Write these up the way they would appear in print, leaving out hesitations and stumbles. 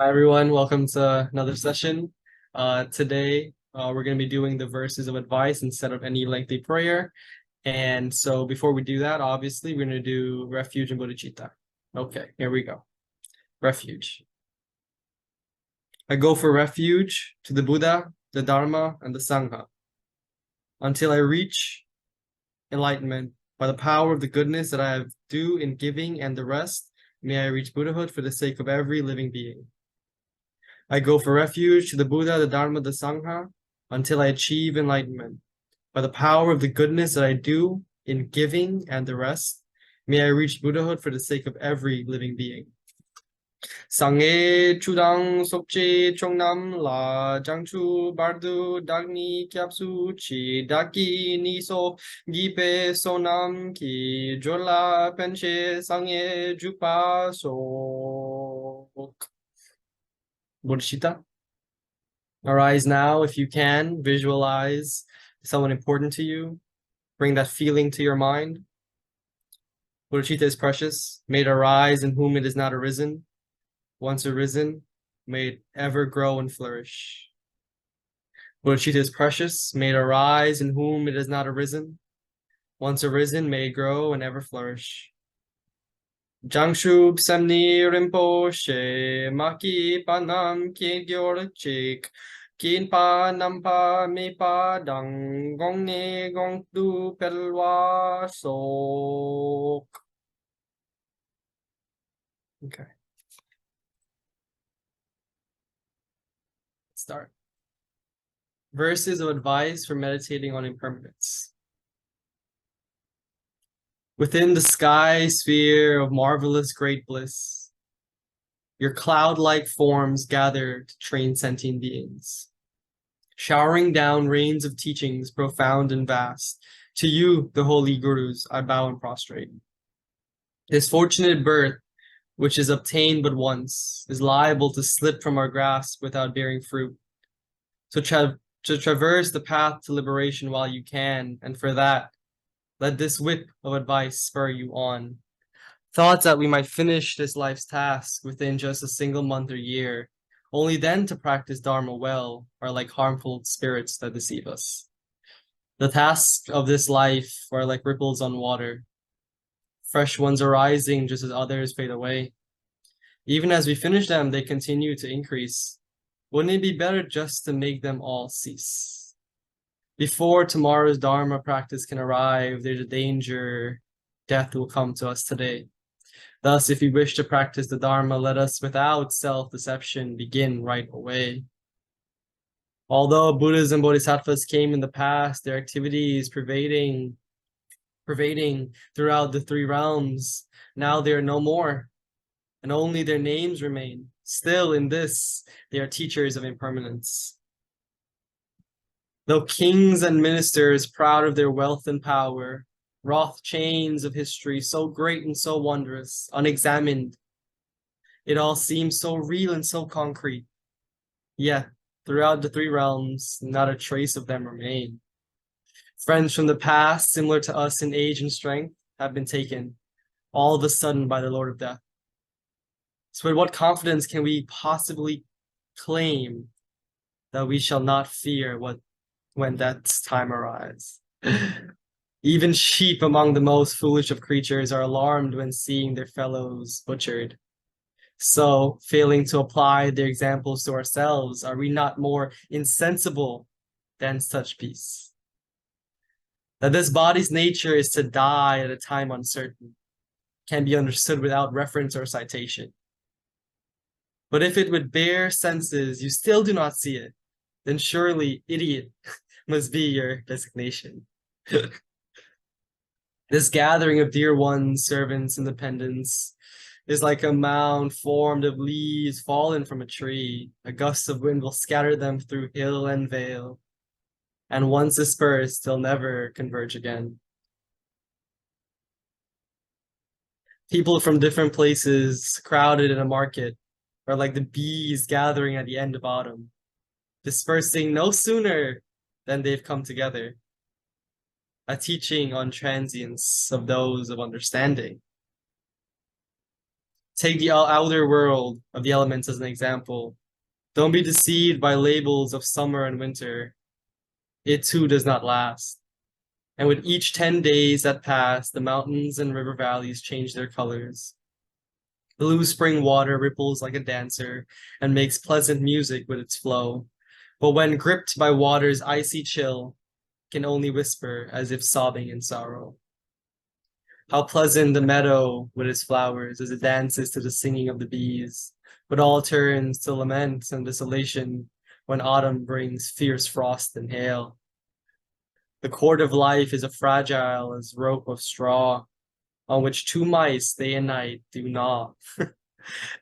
Hi everyone, welcome to another session. Today we're going to be doing the verses of advice instead of any lengthy prayer. And so before we do that, obviously we're going to do Refuge and Bodhicitta. Okay, here we go. Refuge. I go for refuge to the Buddha, the Dharma, and the Sangha until I reach enlightenment. By the power of the goodness that I have due in giving and the rest, may I reach Buddhahood for the sake of every living being. I go for refuge to the Buddha, the Dharma, the Sangha, until I achieve enlightenment. By the power of the goodness that I do in giving and the rest, may I reach Buddhahood for the sake of every living being. Sangye chudang sokche chongnam la jangchu bardu dagni kyapsu chi daki niso gipe sonam ki jola penche sangye jupa sok. Bodhicitta. Arise now, if you can, visualize someone important to you. Bring that feeling to your mind. Bodhicitta is precious. May it arise in whom it is not arisen. Once arisen, may it ever grow and flourish. Bodhicitta is precious. May it arise in whom it is not arisen. Once arisen, may it grow and ever flourish. Jangshub Samni Rinpoche Maki Panam Kegyor Chik Kin Pa Nampa Me Pa Dang Gong Ne Gong Du Pelwa Sok. Okay. Start. Verses of advice for meditating on impermanence. Within the sky sphere of marvelous great bliss, your cloud-like forms gather to train sentient beings, showering down rains of teachings profound and vast. To you, the holy gurus, I bow and prostrate. This fortunate birth, which is obtained but once, is liable to slip from our grasp without bearing fruit. So to traverse the path to liberation while you can, and for that, let this whip of advice spur you on. Thoughts that we might finish this life's task within just a single month or year, only then to practice Dharma well, are like harmful spirits that deceive us. The tasks of this life are like ripples on water. Fresh ones arising just as others fade away. Even as we finish them, they continue to increase. Wouldn't it be better just to make them all cease? Before tomorrow's Dharma practice can arrive, there's a danger death will come to us today. Thus, if we wish to practice the Dharma, let us, without self-deception, begin right away. Although Buddhas and Bodhisattvas came in the past, their activities pervading throughout the three realms, now they are no more, and only their names remain. Still, in this, they are teachers of impermanence. Though kings and ministers, proud of their wealth and power, wrought chains of history so great and so wondrous, unexamined, it all seems so real and so concrete. Yet, throughout the three realms, not a trace of them remain. Friends from the past, similar to us in age and strength, have been taken, all of a sudden, by the Lord of Death. So with what confidence can we possibly claim that we shall not fear when that time arrives? Even sheep among the most foolish of creatures are alarmed when seeing their fellows butchered. So, failing to apply their examples to ourselves, are we not more insensible than such peace? That this body's nature is to die at a time uncertain can be understood without reference or citation. But if it with bare senses you still do not see it, then surely idiot must be your designation. This gathering of dear ones, servants, and dependents is like a mound formed of leaves fallen from a tree. A gust of wind will scatter them through hill and vale, and once dispersed, they'll never converge again. People from different places crowded in a market are like the bees gathering at the end of autumn, dispersing no sooner than they've come together. A teaching on transience of those of understanding. Take the outer world of the elements as an example. Don't be deceived by labels of summer and winter. It too does not last. And with each 10 days that pass, the mountains and river valleys change their colors. Blue spring water ripples like a dancer and makes pleasant music with its flow. But when gripped by water's icy chill, can only whisper as if sobbing in sorrow. How pleasant the meadow with its flowers as it dances to the singing of the bees, but all turns to lament and desolation when autumn brings fierce frost and hail. The cord of life is a fragile as rope of straw, on which two mice day and night do gnaw.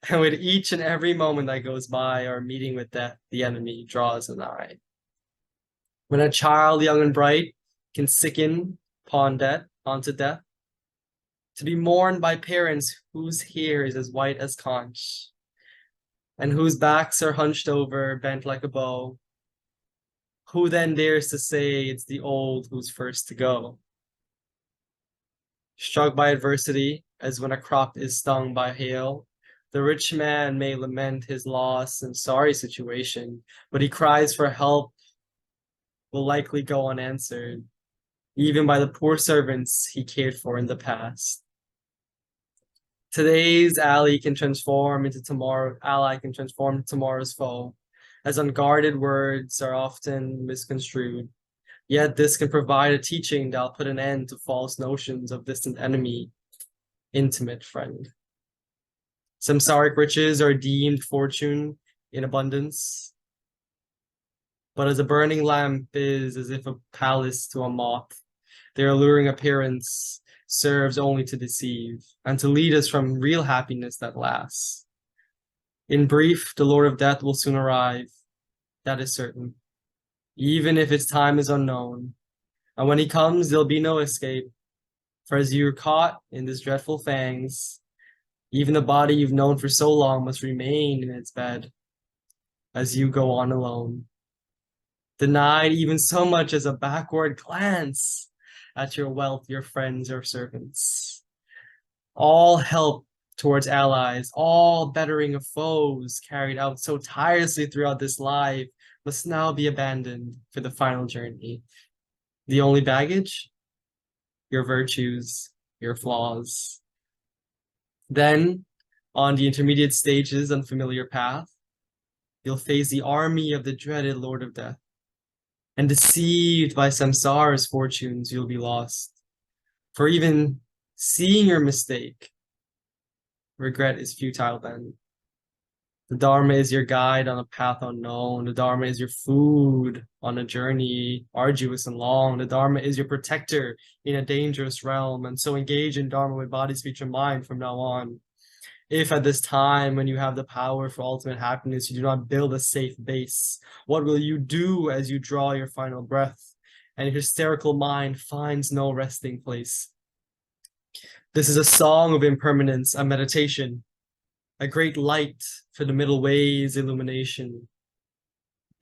And with each and every moment that goes by, our meeting with death, the enemy, draws nigh. When a child young and bright can sicken onto death, to be mourned by parents whose hair is as white as conch, and whose backs are hunched over, bent like a bow, who then dares to say it's the old who's first to go? Struck by adversity, as when a crop is stung by hail, the rich man may lament his loss and sorry situation, but he cries for help will likely go unanswered, even by the poor servants he cared for in the past. Today's ally can transform into tomorrow's foe, as unguarded words are often misconstrued. Yet this can provide a teaching that'll put an end to false notions of distant enemy, intimate friend. Samsaric riches are deemed fortune in abundance, but as a burning lamp is as if a palace to a moth, their alluring appearance serves only to deceive and to lead us from real happiness that lasts. In brief, the Lord of Death will soon arrive, that is certain, even if its time is unknown. And when he comes, there'll be no escape, for as you're caught in this dreadful fangs, even the body you've known for so long must remain in its bed as you go on alone, denied even so much as a backward glance at your wealth, your friends, your servants. All help towards allies, all bettering of foes carried out so tirelessly throughout this life must now be abandoned for the final journey. The only baggage? Your virtues, your flaws. Then, on the intermediate stages and familiar path, you'll face the army of the dreaded Lord of Death. And deceived by samsara's fortunes, you'll be lost. For even seeing your mistake, regret is futile then. The Dharma is your guide on a path unknown. The Dharma is your food on a journey arduous and long. The Dharma is your protector in a dangerous realm. And so engage in Dharma with body, speech, and mind from now on. If at this time, when you have the power for ultimate happiness, you do not build a safe base, what will you do as you draw your final breath and your hysterical mind finds no resting place? This is a song of impermanence, a meditation, a great light for the middle way's illumination.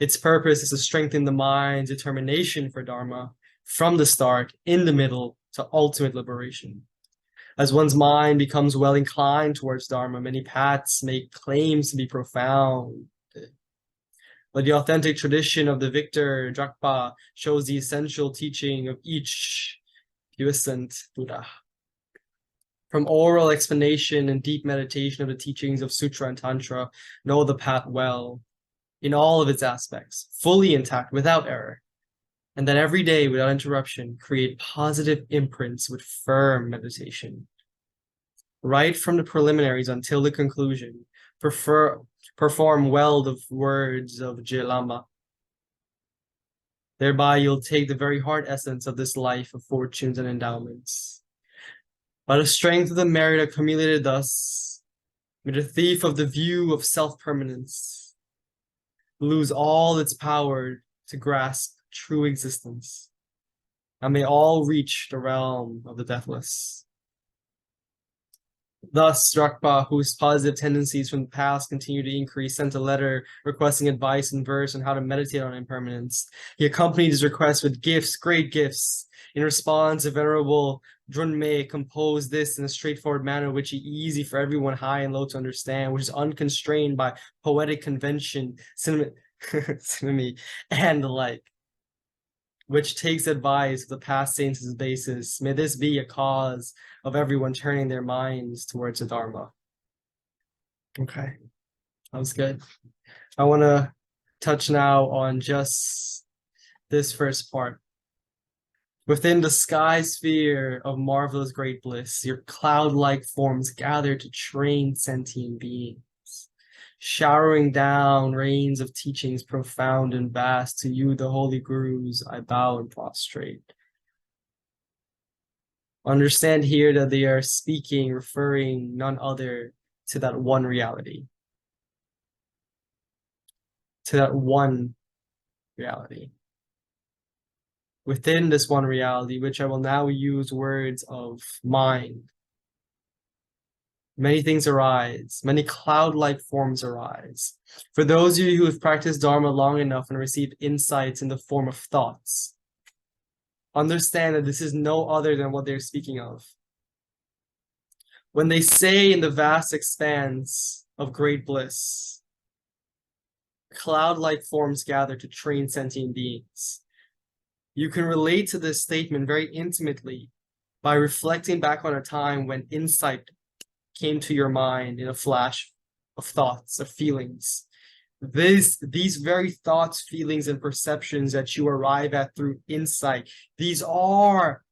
Its purpose is to strengthen the mind's determination for Dharma from the start, in the middle, to ultimate liberation. As one's mind becomes well inclined towards Dharma, many paths make claims to be profound. But the authentic tradition of the victor, Drakpa, shows the essential teaching of each puissant Buddha. From oral explanation and deep meditation of the teachings of Sutra and Tantra, know the path well, in all of its aspects, fully intact, without error. And then every day, without interruption, create positive imprints with firm meditation. Right from the preliminaries until the conclusion, perform well the words of Jelama. Thereby, you'll take the very heart essence of this life of fortunes and endowments. By the strength of the merit accumulated thus, may the thief of the view of self-permanence lose all its power to grasp true existence, and may all reach the realm of the deathless. Thus, Drakpa, whose positive tendencies from the past continue to increase, sent a letter requesting advice in verse on how to meditate on impermanence. He accompanied his request with gifts, great gifts. In response, the Venerable Drönme composed this in a straightforward manner, which is easy for everyone high and low to understand, which is unconstrained by poetic convention, simony, and the like, which takes advice of the past saints as basis. May this be a cause of everyone turning their minds towards the Dharma. Okay, that was good. I want to touch now on just this first part. Within the sky sphere of marvelous great bliss, your cloud-like forms gather to train sentient beings, showering down rains of teachings profound and vast. To you, the holy gurus, I bow and prostrate. Understand here that they are speaking, referring none other to that one reality. To that one reality. Within this one reality, which I will now use words of mind, many things arise, many cloud-like forms arise. For those of you who have practiced Dharma long enough and received insights in the form of thoughts, understand that this is no other than what they're speaking of. When they say in the vast expanse of great bliss, cloud-like forms gather to train sentient beings, you can relate to this statement very intimately by reflecting back on a time when insight came to your mind in a flash of thoughts, of feelings. These very thoughts, feelings, and perceptions that you arrive at through insight, these are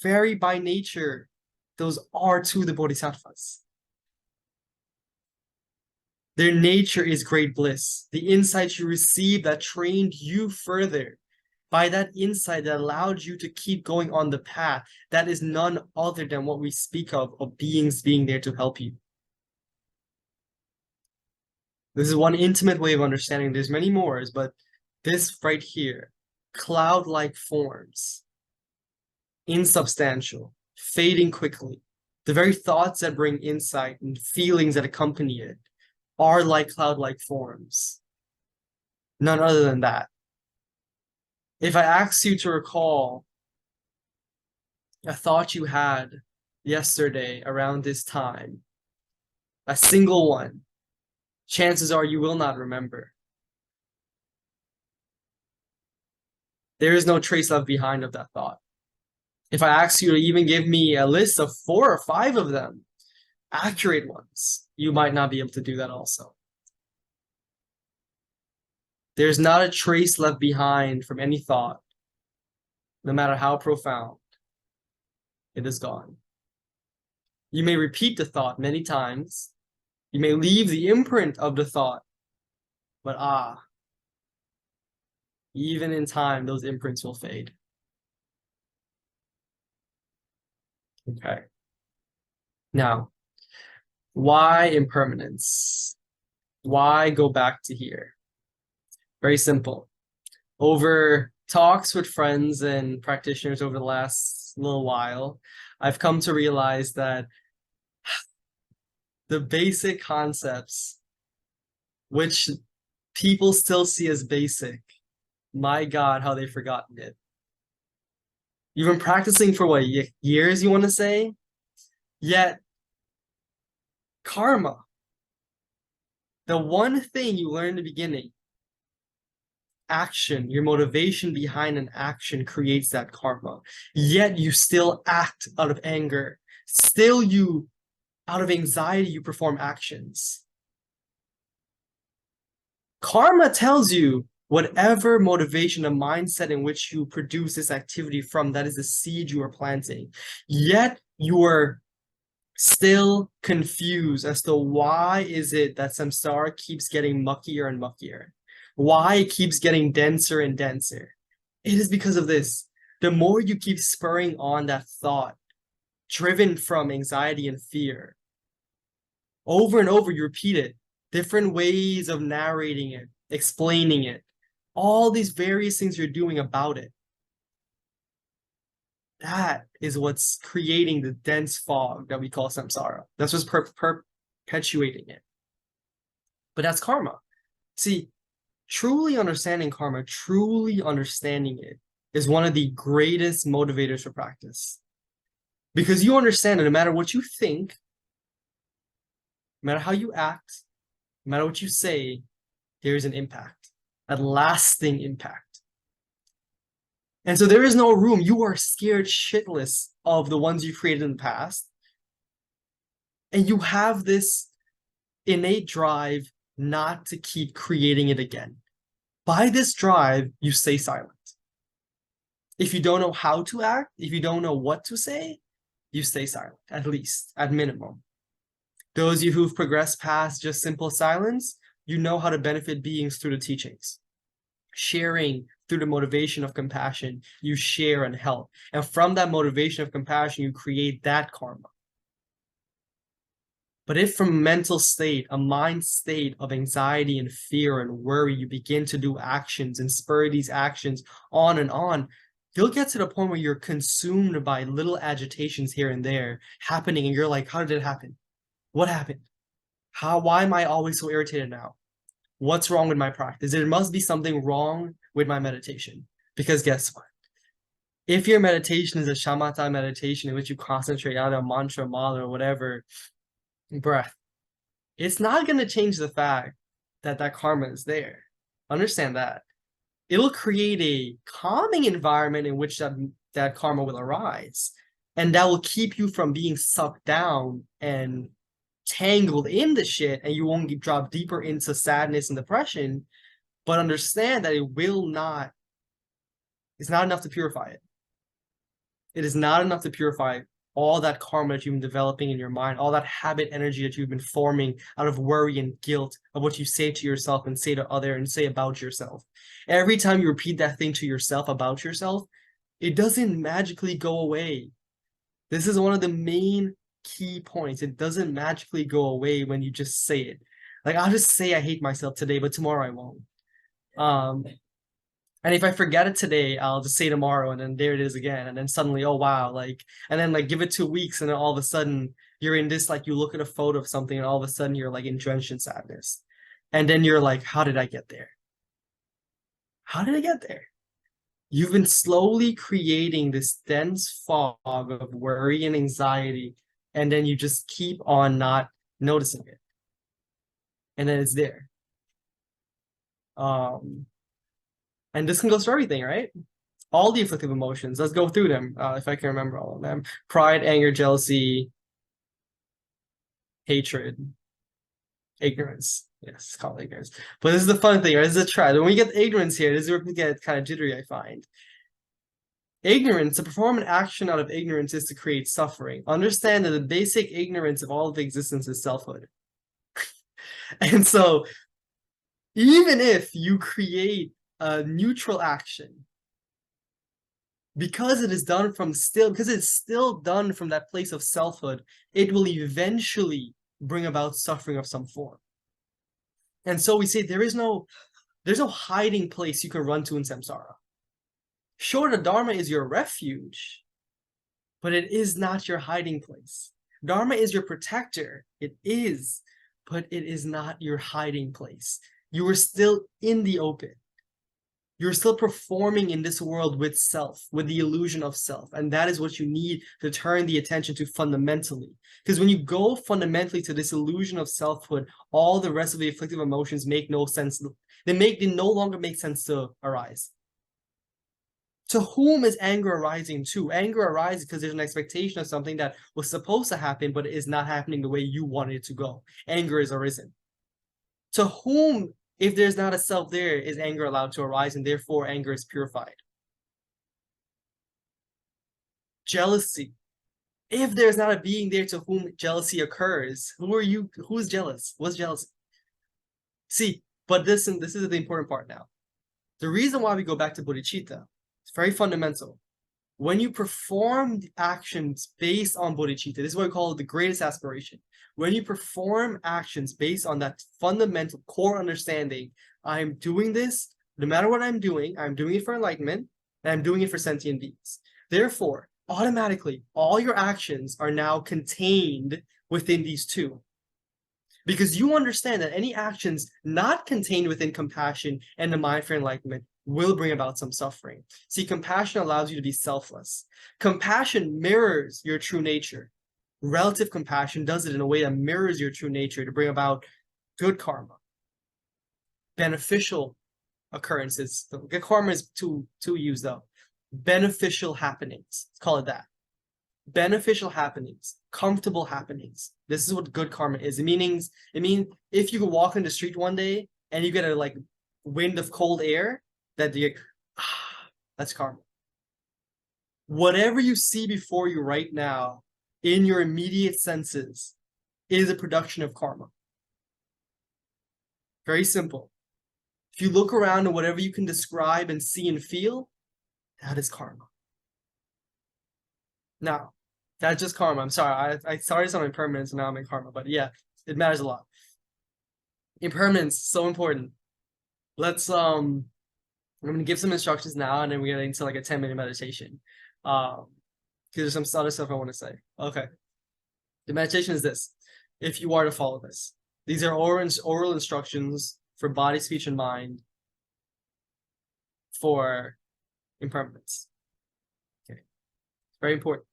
very by nature, those are to the Bodhisattvas. Their nature is great bliss. The insights you received that trained you further, by that insight that allowed you to keep going on the path, that is none other than what we speak of beings being there to help you. This is one intimate way of understanding. There's many more, but this right here, cloud-like forms, insubstantial, fading quickly. The very thoughts that bring insight and feelings that accompany it are like cloud-like forms. None other than that. If I ask you to recall a thought you had yesterday around this time, a single one, chances are you will not remember. There is no trace left behind of that thought. If I ask you to even give me a list of 4 or 5 of them, accurate ones, you might not be able to do that also. There's not a trace left behind from any thought, no matter how profound. It is gone. You may repeat the thought many times. You may leave the imprint of the thought, but even in time, those imprints will fade. Okay. Now, why impermanence? Why go back to here? Very simple. Over talks with friends and practitioners over the last little while, I've come to realize that the basic concepts, which people still see as basic, my God, how they've forgotten it. You've been practicing for what, years, you want to say? Yet, karma, the one thing you learn in the beginning, action, your motivation behind an action creates that karma. Yet you still act out of anger. Still you, out of anxiety, you perform actions. Karma tells you whatever motivation, the mindset in which you produce this activity from, that is the seed you are planting. Yet you are still confused as to why is it that samsara keeps getting muckier and muckier. Why it keeps getting denser and denser. It is because of this. The more you keep spurring on that thought, driven from anxiety and fear, over and over you repeat it, different ways of narrating it, explaining it, all these various things you're doing about it. That is what's creating the dense fog that we call samsara. That's what's perpetuating it. But that's karma. See, truly understanding karma, truly understanding it, is one of the greatest motivators for practice. Because you understand that no matter what you think, no matter how you act, no matter what you say, there is an impact, a lasting impact. And so there is no room. You are scared shitless of the ones you created in the past. And you have this innate drive not to keep creating it again. By this drive, you stay silent. If you don't know how to act, if you don't know what to say, you stay silent, at least, at minimum. Those of you who've progressed past just simple silence, you know how to benefit beings through the teachings. Sharing through the motivation of compassion, you share and help. And from that motivation of compassion, you create that karma. But if from a mental state, a mind state of anxiety and fear and worry, you begin to do actions and spur these actions on, you'll get to the point where you're consumed by little agitations here and there happening. And you're like, how did it happen? What happened? Why am I always so irritated now? What's wrong with my practice? There must be something wrong with my meditation. Because guess what? If your meditation is a shamatha meditation in which you concentrate on a mantra, mala, or whatever, breath, it's not going to change the fact that that karma is there. Understand that. It'll create a calming environment in which that karma will arise. And that will keep you from being sucked down and tangled in the shit, and you won't drop deeper into sadness and depression. But understand that it's not enough to purify it. It is not enough to purify all that karma that you've been developing in your mind, all that habit energy that you've been forming out of worry and guilt of what you say to yourself and say to others and say about yourself. Every time you repeat that thing to yourself about yourself, it doesn't magically go away. This is one of the main key points. It doesn't magically go away when you just say it. Like, I'll just say I hate myself today, but tomorrow I won't. And if I forget it today, I'll just say tomorrow, and then there it is again. And then suddenly, oh wow, like, and then like give it 2 weeks, and then all of a sudden you're in this, like, you look at a photo of something, and all of a sudden you're like drenched in sadness. And then you're like, how did I get there? How did I get there? You've been slowly creating this dense fog of worry and anxiety, and then you just keep on not noticing it. And then it's there. And this can go through everything, right? All the afflictive emotions. Let's go through them, if I can remember all of them. Pride, anger, jealousy, hatred, ignorance. Yes, it's called ignorance. But this is the fun thing, right? This is a try. When we get ignorance here, this is where we get kind of jittery, I find. Ignorance, to perform an action out of ignorance is to create suffering. Understand that the basic ignorance of all of existence is selfhood. And so, even if you create a neutral action, because it's still done from that place of selfhood, it will eventually bring about suffering of some form. And so we say there's no hiding place you can run to in samsara. Sure, the Dharma is your refuge, but it is not your hiding place. Dharma is your protector. It is, but it is not your hiding place. You are still in the open. You're still performing in this world with self, with the illusion of self. And that is what you need to turn the attention to fundamentally. Because when you go fundamentally to this illusion of selfhood, all the rest of the afflictive emotions make no sense. They no longer make sense to arise. To whom is anger arising to? Anger arises because there's an expectation of something that was supposed to happen, but it is not happening the way you wanted it to go. Anger is arisen. To whom, if there's not a self there, is anger allowed to arise, and therefore anger is purified? Jealousy. If there's not a being there to whom jealousy occurs, who are you? Who's jealous? What's jealousy? See, but this is the important part now. The reason why we go back to bodhicitta, it's very fundamental. When you perform actions based on bodhicitta, this is what we call the greatest aspiration. When you perform actions based on that fundamental core understanding, I'm doing this, no matter what I'm doing it for enlightenment, and I'm doing it for sentient beings. Therefore, automatically all your actions are now contained within these two. Because you understand that any actions not contained within compassion and the mind for enlightenment will bring about some suffering. See, compassion allows you to be selfless. Compassion mirrors your true nature. Relative compassion does it in a way that mirrors your true nature to bring about good karma, beneficial occurrences. Good karma is too used though. Beneficial happenings. Let's call it that. Beneficial happenings, comfortable happenings. This is what good karma is. It means if you could walk in the street one day and you get a like wind of cold air, that you that's karma. Whatever you see before you right now in your immediate senses is a production of karma. Very simple. If you look around and whatever you can describe and see and feel, that is karma. Now, that's just karma. I'm sorry. I started on impermanence and now I'm in karma, but yeah, it matters a lot. Impermanence, so important. Let's I'm gonna give some instructions now and then we're gonna into like a 10-minute meditation. Because there's some other stuff I want to say. Okay. The meditation is this. If you are to follow this. These are oral instructions for body, speech, and mind for impermanence. Okay. It's very important.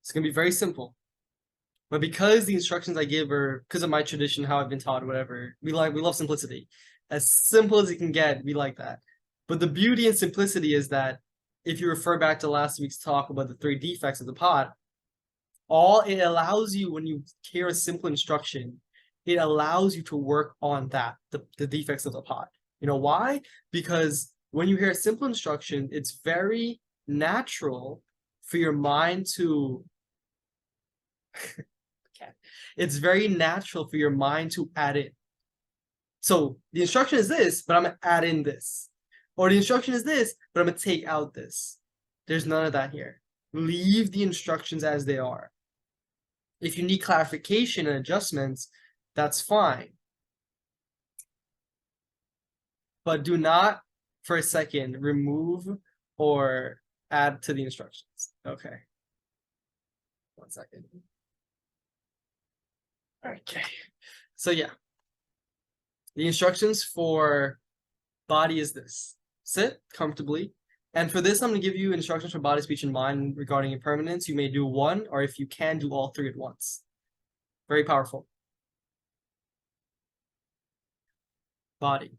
It's going to be very simple. But because the instructions I give are, because of my tradition, how I've been taught, whatever, we love simplicity. As simple as it can get, we like that. But the beauty and simplicity is that if you refer back to last week's talk about the 3 defects of the pot, all it allows you when you hear a simple instruction, it allows you to work on that, the defects of the pot. You know why? Because when you hear a simple instruction, it's very natural for your mind to it's very natural for your mind to add in. So the instruction is this, but I'm gonna add in this. Or the instruction is this, but I'm gonna take out this. There's none of that here. Leave the instructions as they are. If you need clarification and adjustments, that's fine. But do not, for a second, remove or add to the instructions. Okay. 1 second. Okay. So yeah. The instructions for body is this. Sit comfortably. And for this, I'm going to give you instructions for body, speech, and mind regarding impermanence. You may do one, or if you can, do all 3 at once. Very powerful. Body.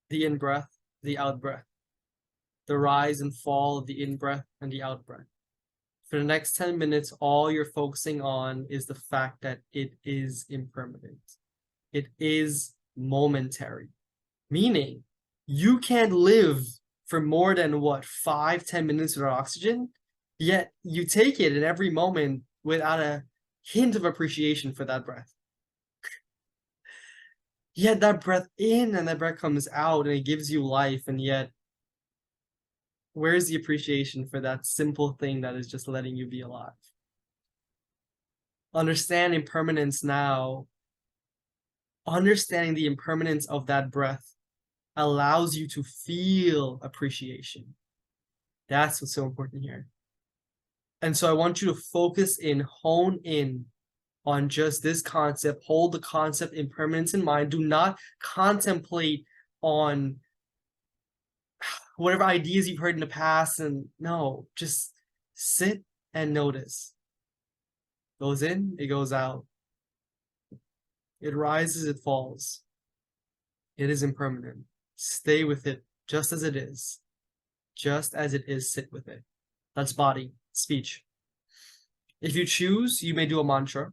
The in-breath, the out-breath. The rise and fall of the in-breath and the out-breath. For the next 10 minutes, all you're focusing on is the fact that it is impermanent. It is momentary. Meaning, you can't live for more than, 5-10 minutes without oxygen? Yet, you take it in every moment without a hint of appreciation for that breath. Yet that breath in and that breath comes out and it gives you life, and yet where's the appreciation for that simple thing that is just letting you be alive? Understand impermanence now. Understanding the impermanence of that breath allows you to feel appreciation. That's what's so important here. And so I want you to focus in, hone in on just this concept. Hold the concept impermanence in mind. Do not contemplate on whatever ideas you've heard in the past, and no, just sit and notice. Goes in, it goes out. It rises, it falls. It is impermanent. Stay with it just as it is. Just as it is, sit with it. That's body, speech. If you choose, you may do a mantra,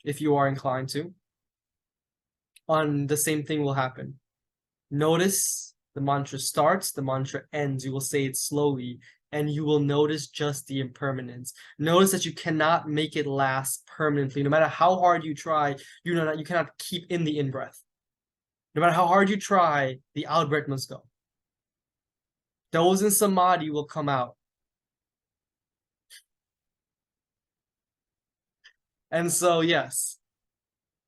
if you are inclined to. On the same thing will happen. Notice the mantra starts, the mantra ends. You will say it slowly, and you will notice just the impermanence. Notice that you cannot make it last permanently. No matter how hard you try, you cannot keep in the in-breath. No matter how hard you try, the out-breath must go. Those in samadhi will come out. And so, yes,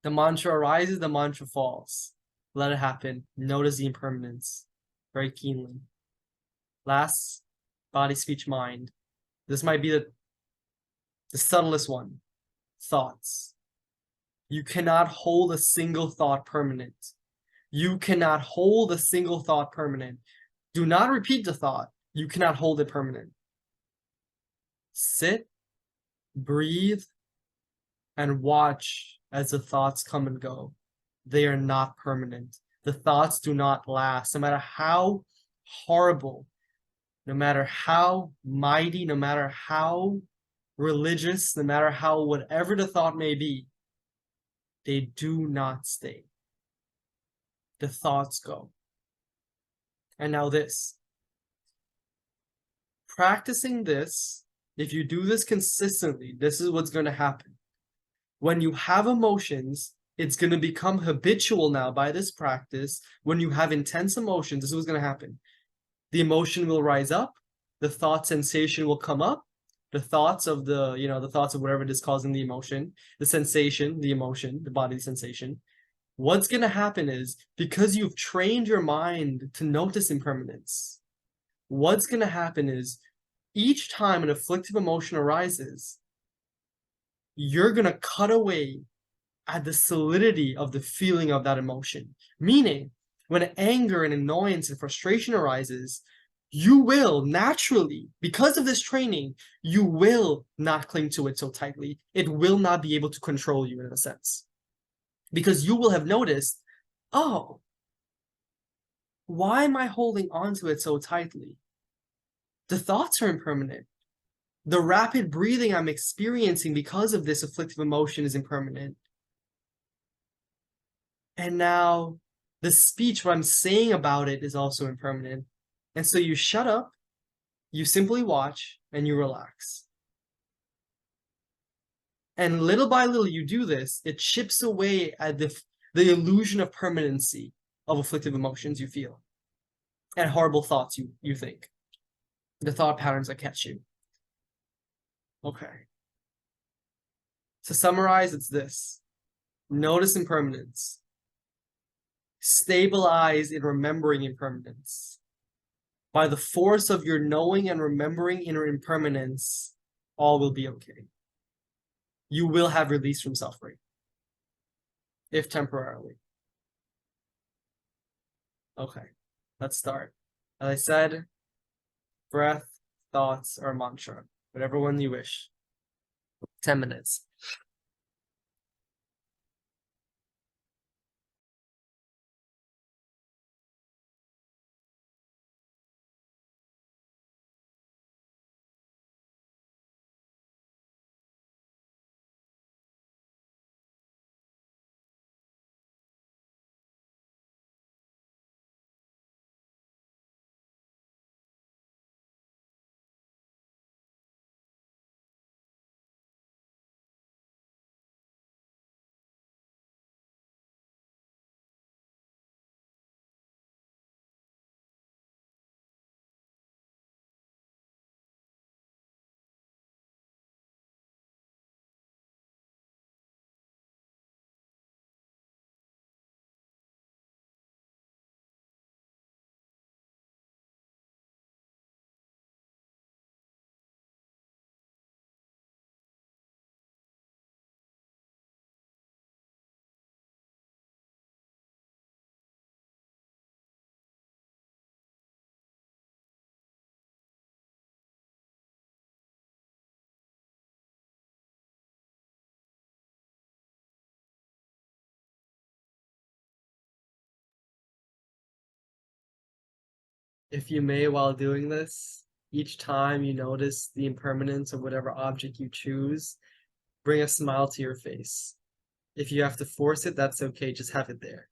the mantra arises, the mantra falls. Let it happen. Notice the impermanence very keenly. Last body, speech, mind. This might be the subtlest one. Thoughts. You cannot hold a single thought permanent. You cannot hold a single thought permanent. Do not repeat the thought. You cannot hold it permanent. Sit, breathe, and watch as the thoughts come and go. They are not permanent. The thoughts do not last. No matter how horrible, no matter how mighty, no matter how religious, no matter how whatever the thought may be, they do not stay. The thoughts go. And now this. Practicing this, if you do this consistently, this is what's going to happen. When you have emotions, it's going to become habitual now by this practice. When you have intense emotions, this is what's going to happen. The emotion will rise up, the thought sensation will come up, the thoughts of the thoughts of whatever it is causing the emotion, the sensation, the emotion, the body sensation. What's going to happen is, because you've trained your mind to notice impermanence, what's going to happen is, each time an afflictive emotion arises, you're going to cut away at the solidity of the feeling of that emotion. Meaning, when anger and annoyance and frustration arises, you will naturally, because of this training, you will not cling to it so tightly. It will not be able to control you in a sense. Because you will have noticed, oh, why am I holding on to it so tightly? The thoughts are impermanent. The rapid breathing I'm experiencing because of this afflictive emotion is impermanent. And now the speech, what I'm saying about it, is also impermanent. And so you shut up, you simply watch, and you relax. And little by little you do this, it chips away at the illusion of permanency of afflictive emotions you feel. And horrible thoughts you think. The thought patterns that catch you. Okay. To summarize, it's this. Notice impermanence. Stabilize in remembering impermanence. By the force of your knowing and remembering inner impermanence, all will be okay. You will have release from suffering, if temporarily. Okay, let's start. As I said, breath, thoughts, or mantra, whatever one you wish. 10 minutes. If you may, while doing this, each time you notice the impermanence of whatever object you choose, bring a smile to your face. If you have to force it, that's okay, just have it there.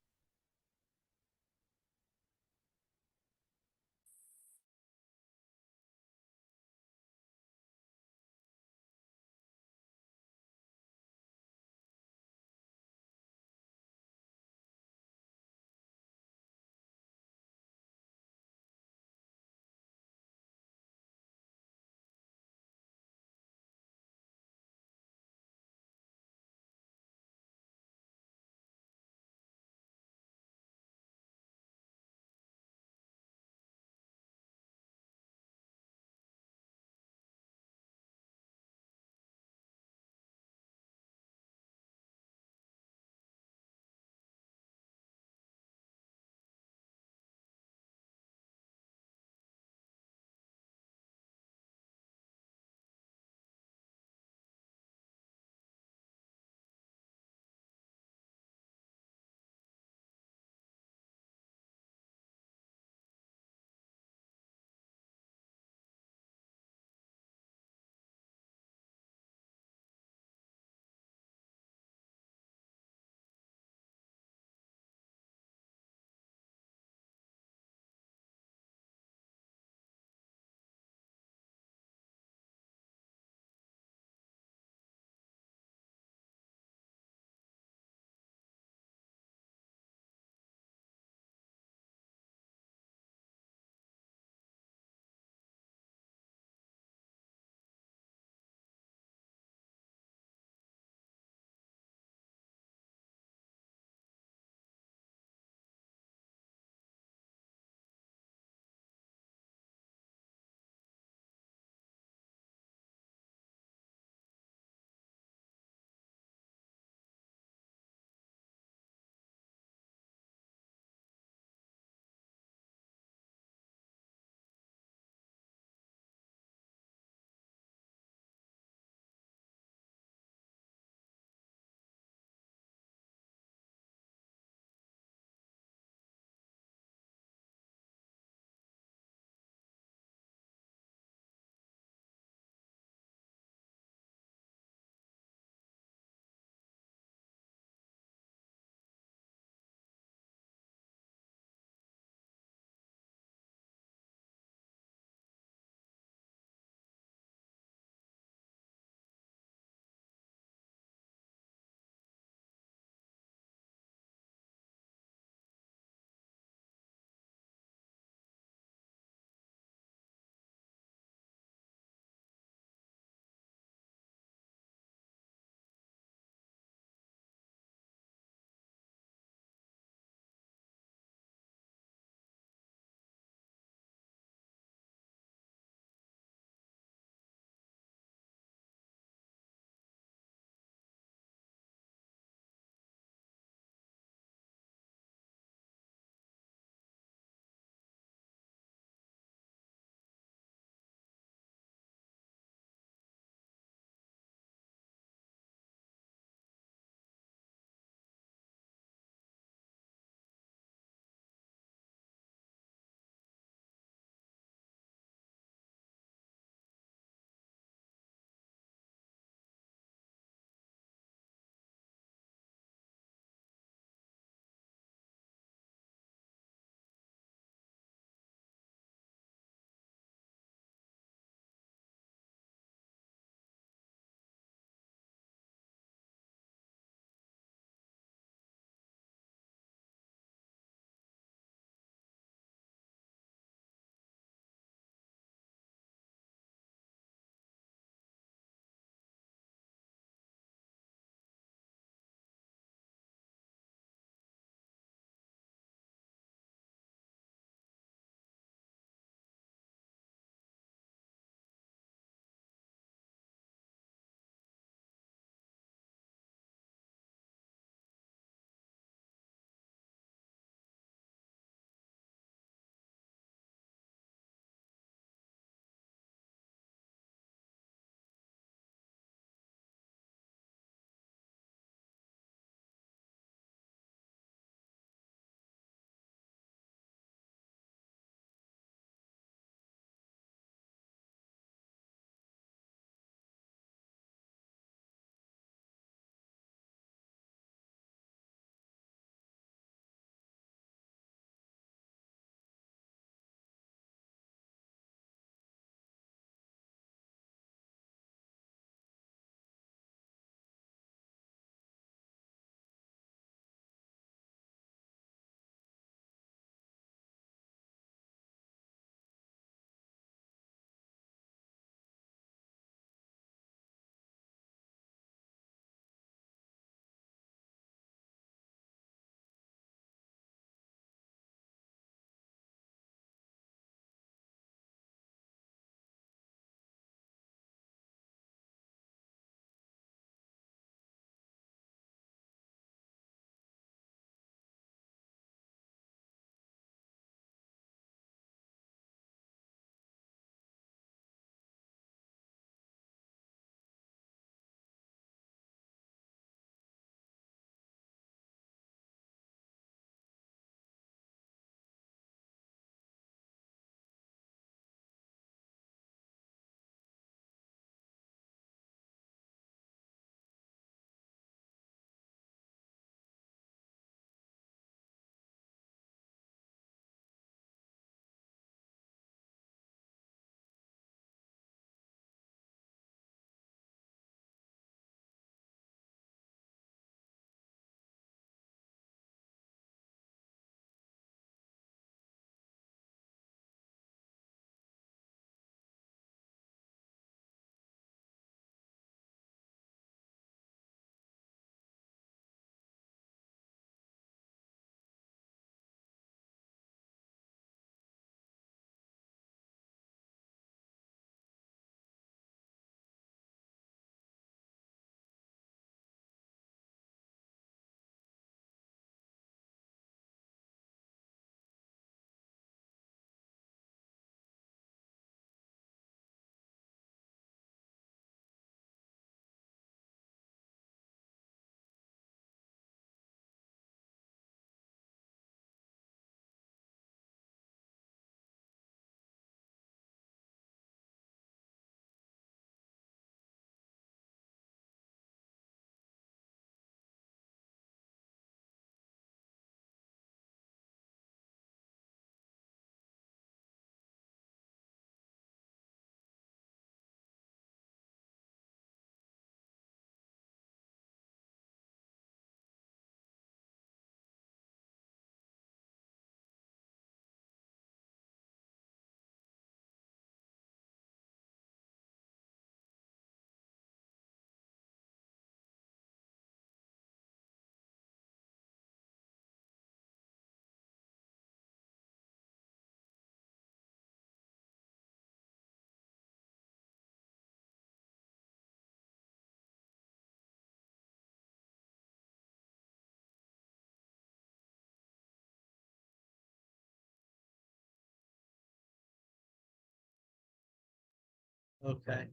Okay.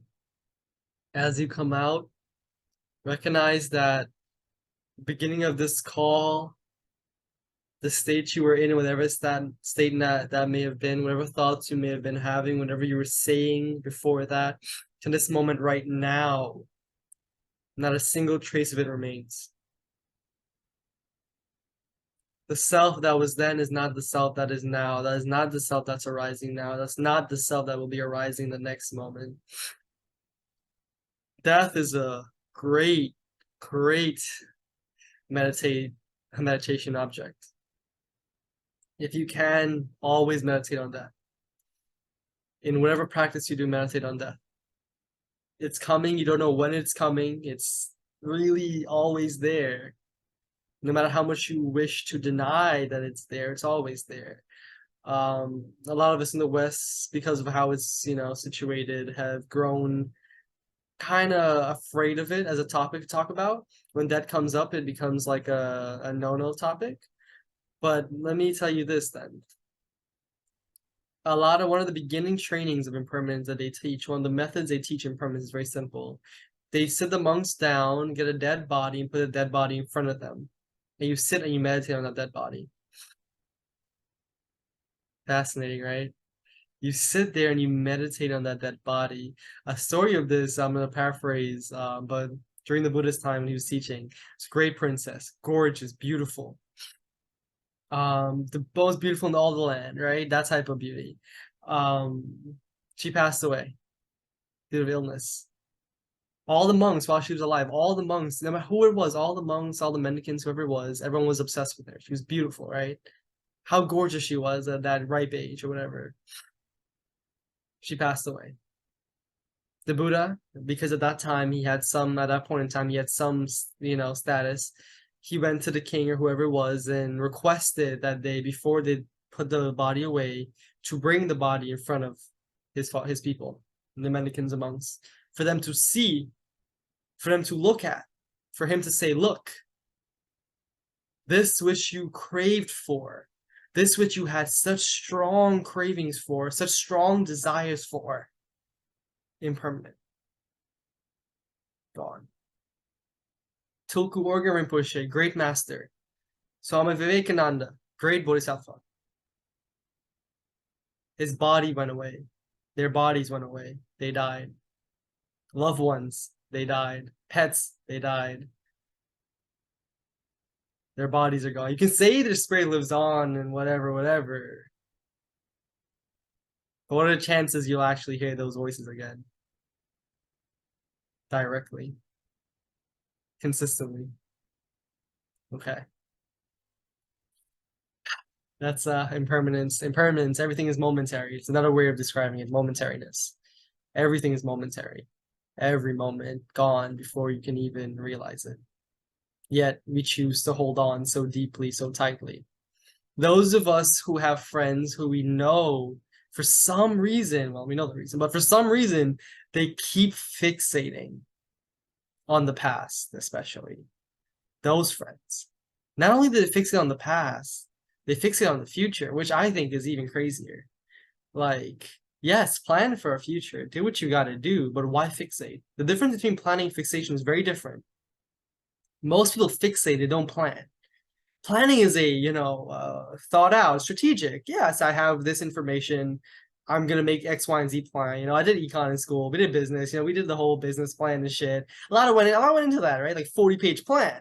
As you come out, recognize that beginning of this call, the state you were in, whatever state that may have been, whatever thoughts you may have been having, whatever you were saying before that, to this moment right now, not a single trace of it remains. The self that was then is not the self that is now. That is not the self that's arising now. That's not the self that will be arising the next moment. Death is a great, great meditation object. If you can, always meditate on death. In whatever practice you do, meditate on death. It's coming. You don't know when it's coming. It's really always there. No matter how much you wish to deny that it's there, it's always there. A lot of us in the West, because of how it's situated, have grown kind of afraid of it as a topic to talk about. When that comes up, it becomes like a no-no topic. But let me tell you this then. One of the beginning trainings of impermanence that they teach, one of the methods they teach impermanence is very simple. They sit the monks down, get a dead body, and put a dead body in front of them. And you sit and you meditate on that dead body. Fascinating, right? You sit there and you meditate on that dead body. A story of this, I'm going to paraphrase, but during the Buddha's time when he was teaching, it's a great princess, gorgeous, beautiful. The most beautiful in all the land, right? That type of beauty. She passed away due to illness. All the monks, while she was alive, all the monks, no matter who it was, all the monks, all the mendicants, whoever it was, everyone was obsessed with her. She was beautiful, right? How gorgeous she was at that ripe age or whatever. She passed away. The Buddha, because at that point in time, he had some, status. He went to the king or whoever it was and requested that before they put the body away, to bring the body in front of his people, the mendicants and monks, for them to see, for them to look at, for him to say, look, this which you craved for, this which you had such strong cravings for, such strong desires for, impermanent, gone. Tulku Urgyen Rinpoche, great master. Swami Vivekananda, great bodhisattva. His body went away. Their bodies went away. They died. Loved ones, they died. Pets, they died. Their bodies are gone. You can say their spirit lives on and whatever. But what are the chances you'll actually hear those voices again? Directly. Consistently. Okay. That's impermanence. Impermanence, everything is momentary. It's another way of describing it, momentariness. Everything is momentary. Every moment gone before you can even realize it. Yet we choose to hold on so deeply, so tightly. Those of us who have friends who we know for some reason, well, we know the reason, but for some reason, they keep fixating on the past, especially. Those friends. Not only do they fixate on the past, they fixate on the future, which I think is even crazier. Like, yes, plan for a future, do what you gotta do, but why fixate? The difference between planning and fixation is very different. Most people fixate, they don't plan. Planning is thought out, strategic. Yes, I have this information. I'm gonna make X, Y, and Z plan. I did econ in school. We did business. We did the whole business plan and shit. A lot went into that, right? Like 40-page plan.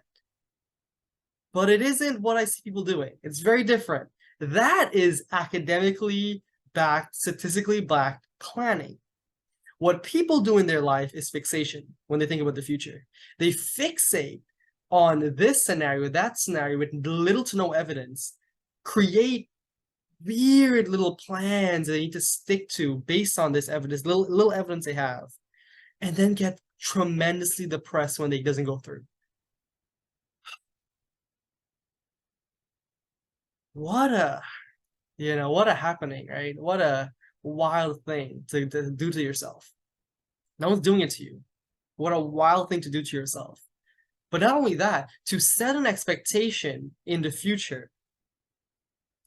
But it isn't what I see people doing. It's very different. That is academically backed, statistically backed planning. What people do in their life is fixation when they think about the future. They fixate on this scenario, that scenario, with little to no evidence, create weird little plans that they need to stick to based on this evidence, little evidence they have, and then get tremendously depressed when it doesn't go through. What a happening, right? What a wild thing to do to yourself. No one's doing it to you. What a wild thing to do to yourself. But not only that, to set an expectation in the future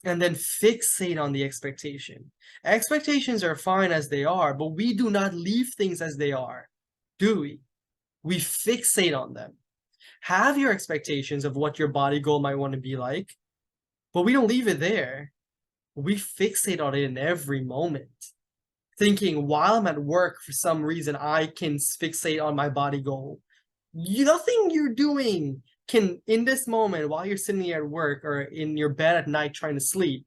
and then fixate on the expectation. Expectations are fine as they are, but we do not leave things as they are, do we? We fixate on them. Have your expectations of what your body goal might want to be like, but we don't leave it there. We fixate on it in every moment, thinking while I'm at work, for some reason, I can fixate on my body goal. Nothing you're doing can, in this moment, while you're sitting at work or in your bed at night trying to sleep,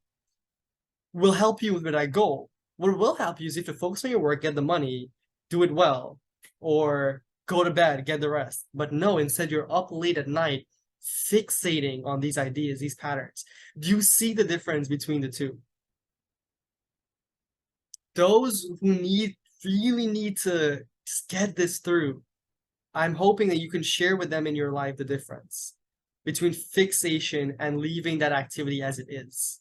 will help you with that goal. What will help you is if you focus on your work, get the money, do it well, or go to bed, get the rest. But no, instead you're up late at night fixating on these ideas, these patterns. Do you see the difference between the two? Those who really need to get this through, I'm hoping that you can share with them in your life the difference between fixation and leaving that activity as it is.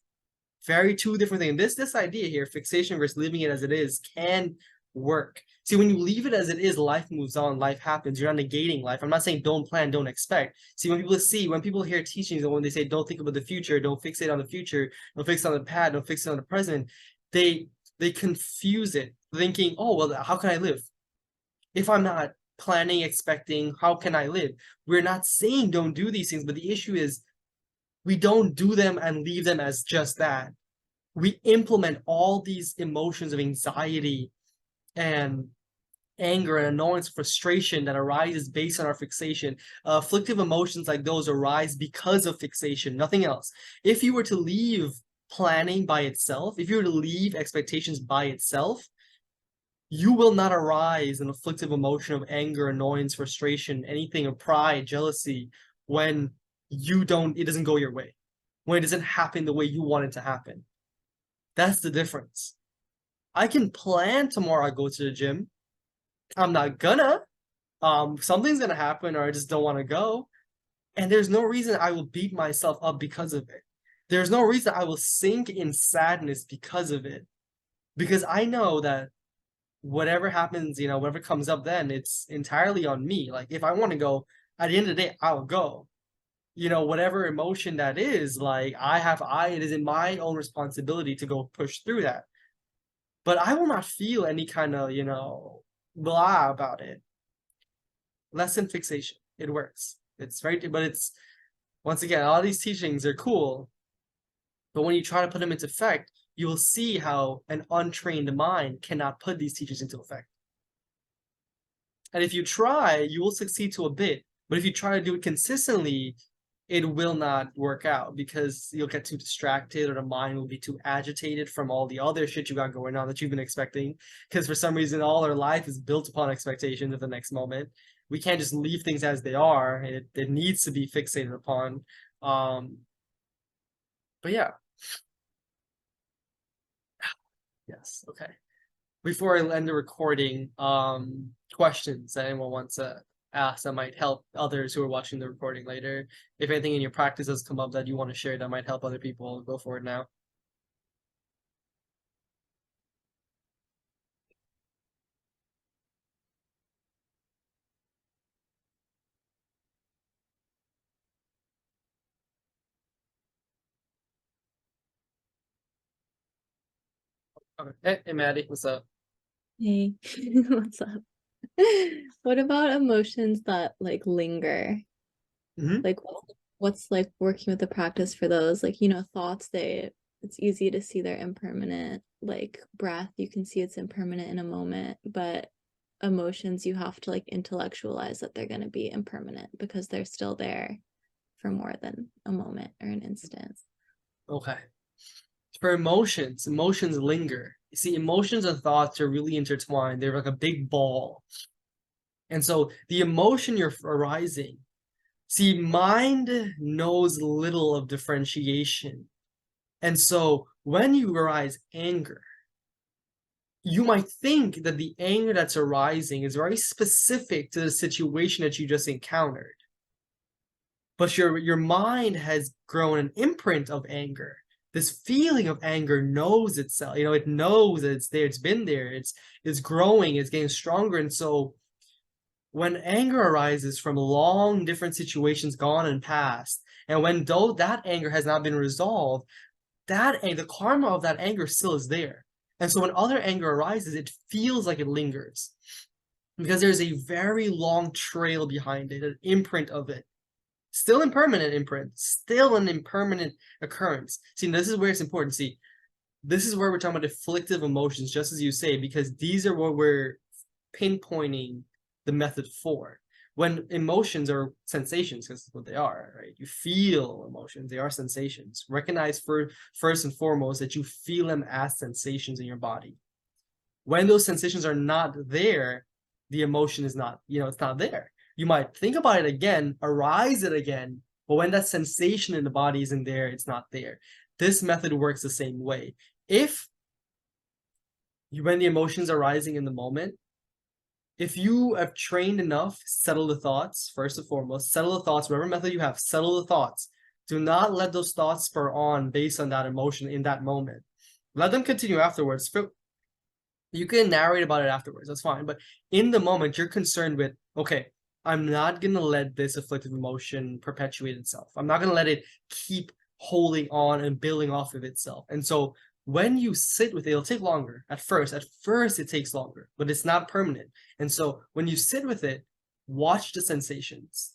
Very two different things. This idea here, fixation versus leaving it as it is, can work. See, when you leave it as it is, life moves on, life happens. You're not negating life. I'm not saying don't plan, don't expect. See, when people hear teachings and when they say don't think about the future, don't fixate on the future, don't fix on the past, don't fix on the present, they confuse it, thinking, oh, well, how can I live? If I'm not planning, expecting, how can I live? We're not saying don't do these things, but the issue is we don't do them and leave them as just that. We implement all these emotions of anxiety and anger and annoyance, frustration that arises based on our fixation. Afflictive emotions like those arise because of fixation, nothing else. If you were to leave planning by itself, if you were to leave expectations by itself, you will not arise an afflictive emotion of anger, annoyance, frustration, anything of pride, jealousy, when it doesn't go your way, when it doesn't happen the way you want it to happen. That's the difference. I can plan tomorrow I go to the gym. I'm not gonna. Something's gonna happen, or I just don't want to go. And there's no reason I will beat myself up because of it. There's no reason I will sink in sadness because of it. Because I know that whatever happens, whatever comes up then, it's entirely on me. Like, if I want to go, at the end of the day, I'll go. Whatever emotion that is, like, it is in my own responsibility to go push through that. But I will not feel any kind of, blah about it. Lesson fixation. It works. Once again, all these teachings are cool, but when you try to put them into effect, you will see how an untrained mind cannot put these teachings into effect. And if you try, you will succeed to a bit. But if you try to do it consistently, it will not work out because you'll get too distracted, or the mind will be too agitated from all the other shit you got going on that you've been expecting. Because for some reason, all our life is built upon expectations of the next moment. We can't just leave things as they are. It needs to be fixated upon. But yeah. Yes, okay. Before I end the recording, questions that anyone wants to ask that might help others who are watching the recording later. If anything in your practice has come up that you want to share that might help other people, go for it now. Okay. Hey, Maddie, what's up? Hey, what's up? What about emotions that like linger? Mm-hmm. Like what's like working with the practice for those? Like, thoughts it's easy to see they're impermanent. Like breath, you can see it's impermanent in a moment, but emotions you have to like intellectualize that they're gonna be impermanent because they're still there for more than a moment or an instant. Okay. For emotions linger. You see, emotions and thoughts are really intertwined. They're like a big ball. And so the emotion you're arising, see, mind knows little of differentiation. And so when you arise anger, you might think that the anger that's arising is very specific to the situation that you just encountered. But your mind has grown an imprint of anger. This feeling of anger knows itself. It knows that it's there. It's been there. It's growing. It's getting stronger. And so when anger arises from long different situations gone and past, and when though that anger has not been resolved, the karma of that anger still is there. And so when other anger arises, it feels like it lingers because there's a very long trail behind it, an imprint of it. Still impermanent imprint, still an impermanent occurrence. See, this is where it's important. See, this is where we're talking about afflictive emotions, just as you say, because these are what we're pinpointing the method for. When emotions are sensations, because that's what they are, right? You feel emotions, they are sensations. Recognize first and foremost that you feel them as sensations in your body. When those sensations are not there, the emotion is not, it's not there. You might think about it again, arise it again, but when that sensation in the body isn't there, it's not there. This method works the same way. When the emotions are rising in the moment, if you have trained enough, settle the thoughts, first and foremost, settle the thoughts, whatever method you have, settle the thoughts. Do not let those thoughts spur on based on that emotion in that moment. Let them continue afterwards. You can narrate about it afterwards, that's fine. But in the moment, you're concerned with, okay, I'm not going to let this afflictive emotion perpetuate itself. I'm not going to let it keep holding on and building off of itself. And so when you sit with it, it'll take longer at first. At first, it takes longer, but it's not permanent. And so when you sit with it, watch the sensations.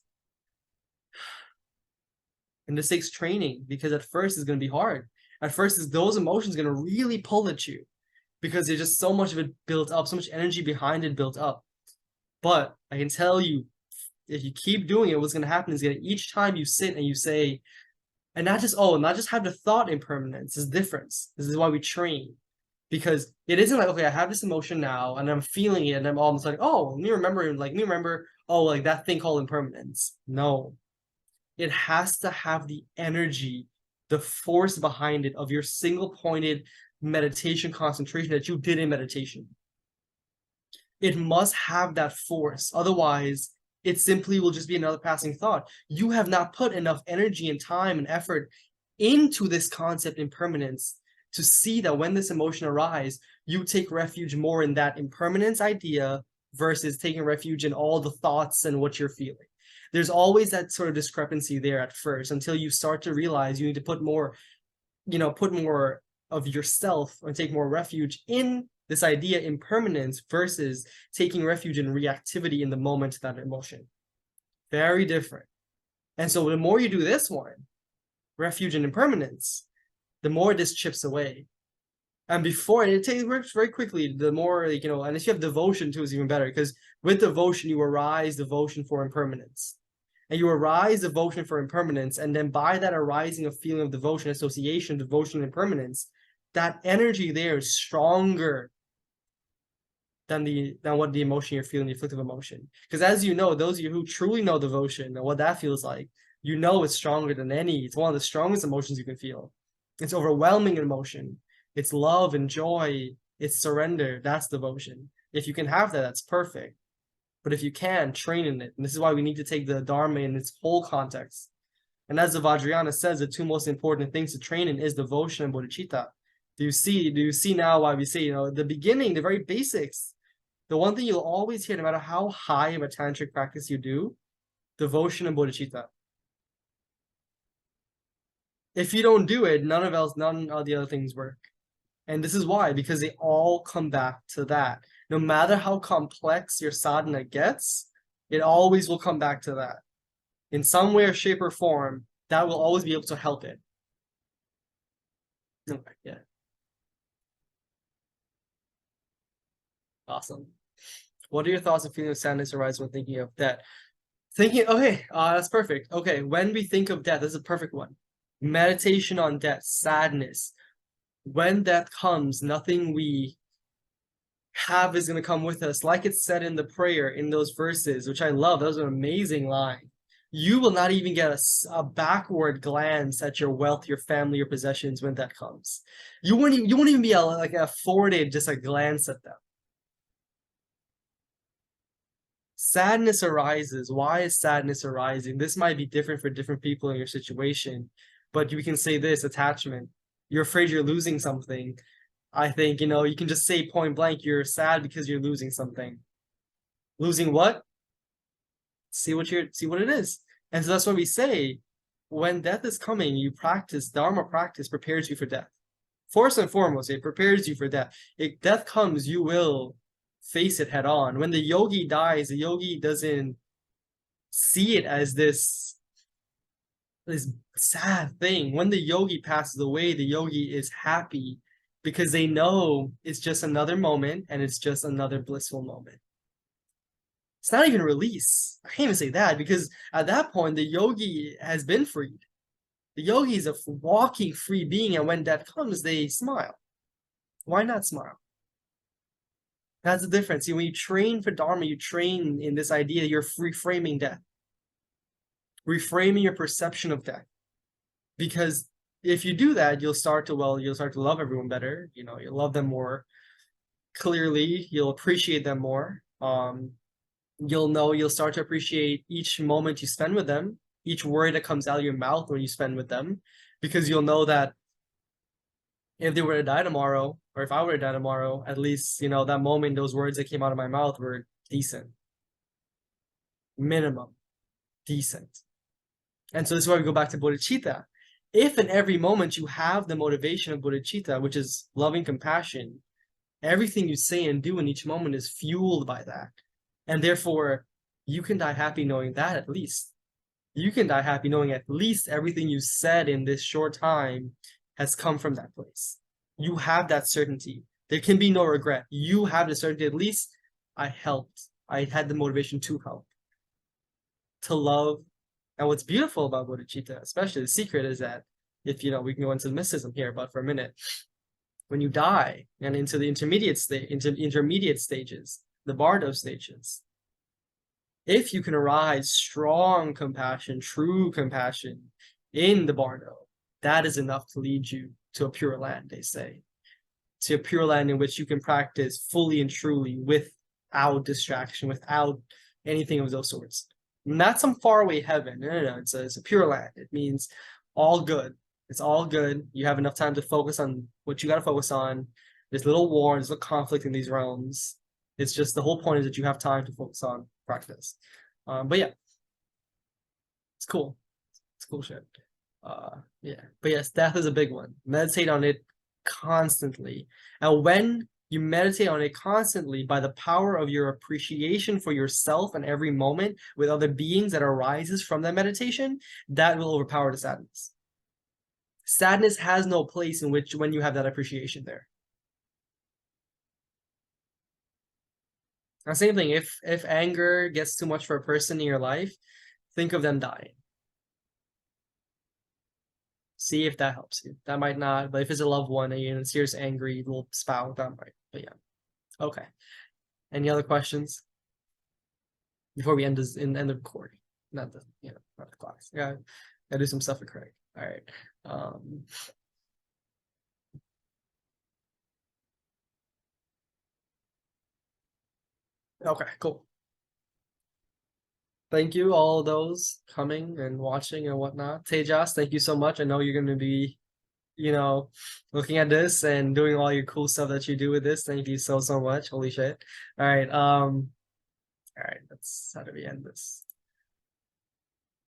And this takes training because at first it's going to be hard. At first, those emotions going to really pull at you because there's just so much of it built up, so much energy behind it built up. But I can tell you, if you keep doing it, what's going to happen is that each time you sit and you say, and not just have the thought impermanence, is difference. This is why we train. Because it isn't like, okay, I have this emotion now and I'm feeling it and I'm almost like, oh, let me remember, oh, like that thing called impermanence. No. It has to have the energy, the force behind it of your single-pointed meditation concentration that you did in meditation. It must have that force. Otherwise, it simply will just be another passing thought. You have not put enough energy and time and effort into this concept impermanence to see that when this emotion arises, you take refuge more in that impermanence idea versus taking refuge in all the thoughts and what you're feeling. There's always that sort of discrepancy there at first until you start to realize you need to put more of yourself and take more refuge in this idea impermanence versus taking refuge in reactivity in the moment to that emotion. Very different. And so the more you do this one, refuge and impermanence, the more this chips away. And before it works very quickly, the more, and if you have devotion too, is even better, because with devotion, you arise devotion for impermanence. And you arise devotion for impermanence, and then by that arising of feeling of devotion, association, devotion, and impermanence, that energy there is stronger than what the emotion you're feeling, the afflictive emotion. Because as you know, those of you who truly know devotion and what that feels like, it's stronger than it's one of the strongest emotions you can feel. It's overwhelming emotion. It's love and joy. It's surrender. That's devotion. If you can have that, that's perfect. But if you can, train in it. And this is why we need to take the Dharma in its whole context. And as the Vajrayana says, the two most important things to train in is devotion and bodhicitta. Do you see now why we say, the beginning, the very basics, the one thing you'll always hear, no matter how high of a tantric practice you do, devotion and bodhicitta. If you don't do it, none of the other things work. And this is why, because they all come back to that. No matter how complex your sadhana gets, it always will come back to that. In some way or shape or form, that will always be able to help it. Okay, yeah. Awesome. What are your thoughts and feelings of sadness arise when thinking of death? That's perfect. Okay, when we think of death, this is a perfect one. Meditation on death, sadness. When death comes, nothing we have is going to come with us. Like it's said in the prayer in those verses, which I love. That was an amazing line. You will not even get a backward glance at your wealth, your family, your possessions when that comes. You won't even be afforded just a glance at them. Sadness arises. Why is sadness arising? This might be different for different people in your situation, but you can say this: attachment. You're afraid you're losing something. I think, you can just say point blank, you're sad because you're losing something. Losing what? See what it is. And so that's what we say. when death is coming, you practice Dharma practice prepares you for death. First and foremost, it prepares you for death. If death comes, you will face it head on. When the yogi dies, the yogi doesn't see it as this sad thing. When the yogi passes away, the yogi is happy because they know it's just another moment and it's just another blissful moment. It's not even release. I can't even say that because at that point, the yogi has been freed. The yogi is a walking free being, and when death comes, they smile. Why not smile? That's the difference. See, when you train for Dharma, you train in this idea you're reframing death, reframing your perception of death. Because if you do that, you'll start to love everyone better. You'll love them more clearly. You'll appreciate them more. You'll start to appreciate each moment you spend with them, each word that comes out of your mouth when you spend with them, because you'll know that if they were to die tomorrow, or if I were to die tomorrow, at least, that moment, those words that came out of my mouth were decent. Minimum. Decent. And so this is why we go back to Bodhicitta. If in every moment you have the motivation of Bodhicitta, which is loving compassion, everything you say and do in each moment is fueled by that. And therefore, you can die happy knowing that at least. You can die happy knowing at least everything you said in this short time has come from that place. You have that certainty. There can be no regret. You have the certainty, at least I helped. I had the motivation to help, to love. And what's beautiful about Bodhicitta, especially the secret, is that if, we can go into the mysticism here, but for a minute, when you die and into the intermediate stages, the bardo stages, if you can arise strong compassion, true compassion in the bardo, that is enough to lead you to a pure land, they say. To a pure land in which you can practice fully and truly without distraction, without anything of those sorts. Not some faraway heaven. No. It's a pure land. It means all good. It's all good. You have enough time to focus on what you got to focus on. There's little war, there's little conflict in these realms. It's just the whole point is that you have time to focus on practice. But yeah, it's cool. It's cool shit. Yeah. But yes, death is a big one. Meditate on it constantly. And when you meditate on it constantly, by the power of your appreciation for yourself and every moment with other beings that arises from that meditation, that will overpower the sadness. Sadness has no place in which when you have that appreciation there. And same thing, if anger gets too much for a person in your life, think of them dying. See if that helps you. That might not, but if it's a loved one and you're in serious angry, little spout, that might. But yeah. Okay. Any other questions before we end the recording? Not the class. Yeah, gotta do some stuff with Craig. All right. Okay, cool. Thank you, all those coming and watching and whatnot. Tejas, thank you so much. I know you're going to be, looking at this and doing all your cool stuff that you do with this. Thank you so much. Holy shit. All right. All right. How do we end this?